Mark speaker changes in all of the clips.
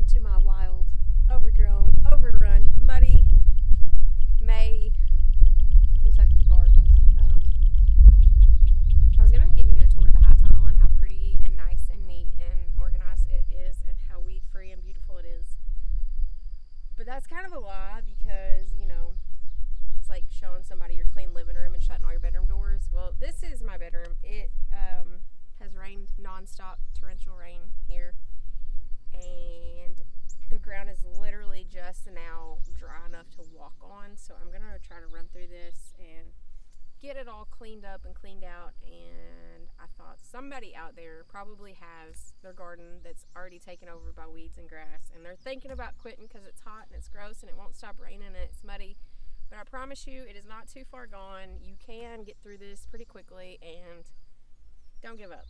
Speaker 1: welcome to my wild, overgrown, overrun, muddy May Kentucky gardens. I was gonna give you a tour of the high tunnel and how pretty and nice and neat and organized it is and how weed free and beautiful it is. But that's kind of a lie because, it's like showing somebody your clean living room and shutting all your bedroom doors. Well, this is my bedroom. It has rained nonstop, torrential rain here. And the ground is literally just now dry enough to walk on. So I'm going to try to run through this and get it all cleaned up and cleaned out. And I thought somebody out there probably has their garden that's already taken over by weeds and grass. And they're thinking about quitting because it's hot and it's gross and it won't stop raining and it's muddy. But I promise you, it is not too far gone. You can get through this pretty quickly, and don't give up.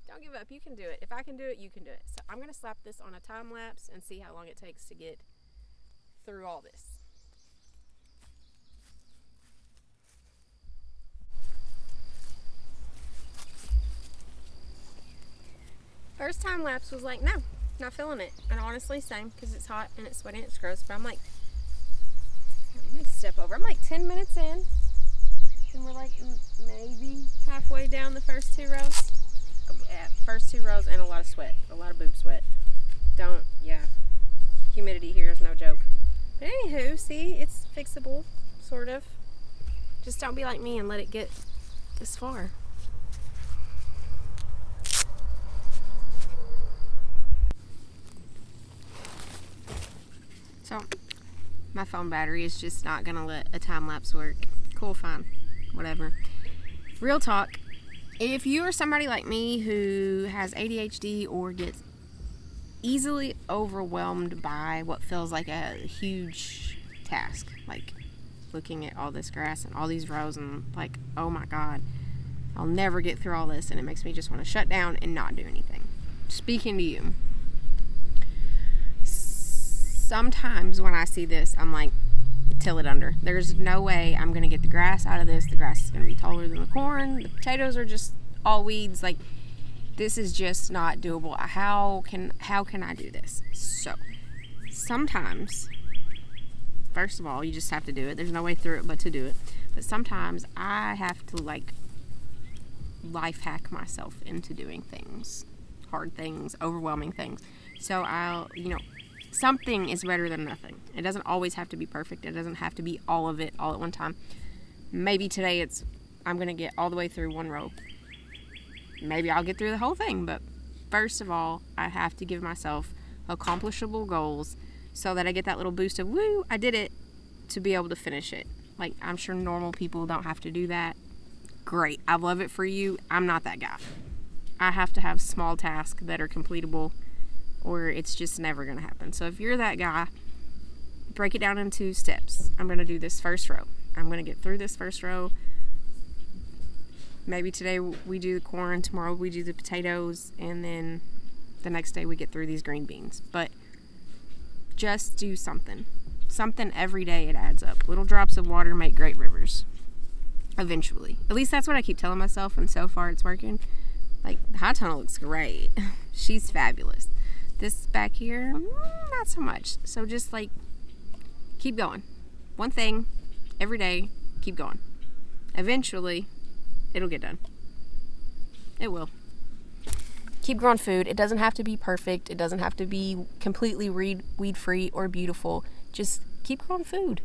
Speaker 1: Don't give up. You can do it. If I can do it, you can do it. So I'm going to slap this on a time lapse and see how long it takes to get through all this. First time lapse was like, no, not feeling it. And honestly, same, because it's hot and it's sweaty and it's gross. But I'm like, let me step over. I'm like 10 minutes in, and we're like maybe halfway down the first two rows. First two rows and a lot of sweat, a lot of boob sweat. Humidity here is no joke. But anywho, see, it's fixable, sort of. Just don't be like me and let it get this far. So, my phone battery is just not gonna let a time lapse work. Cool, fine, whatever. Real talk. If you are somebody like me who has ADHD or gets easily overwhelmed by what feels like a huge task, like looking at all this grass and all these rows and like, oh my God, I'll never get through all this, and it makes me just want to shut down and not do anything. Speaking to you. Sometimes when I see this, I'm like, till it under. There's no way I'm going to get the grass out of this. The grass is going to be taller than the corn. The potatoes are just all weeds. Like, this is just not doable. How can I do this? So, sometimes, first of all, you just have to do it. There's no way through it but to do it. But sometimes I have to, life hack myself into doing things. Hard things, overwhelming things. So something is better than nothing. It doesn't always have to be perfect. It doesn't have to be all of it all at one time. Maybe today I'm going to get all the way through one row. Maybe I'll get through the whole thing. But first of all, I have to give myself accomplishable goals so that I get that little boost of, woo, I did it, to be able to finish it. Like, I'm sure normal people don't have to do that. Great. I love it for you. I'm not that guy. I have to have small tasks that are completable, or it's just never going to happen. So if you're that guy, break it down into steps. I'm going to do this first row. I'm going to get through this first row. Maybe today we do the corn, tomorrow we do the potatoes, and then the next day we get through these green beans. But just do something. Something every day, it adds up. Little drops of water make great rivers. Eventually. At least that's what I keep telling myself, and so far it's working. Like, the high tunnel looks great. She's fabulous. This back here, not so much. So just keep going. One thing every day, keep going. Eventually, it'll get done. It will. Keep growing food. It doesn't have to be perfect. It doesn't have to be completely weed-free or beautiful. Just keep growing food.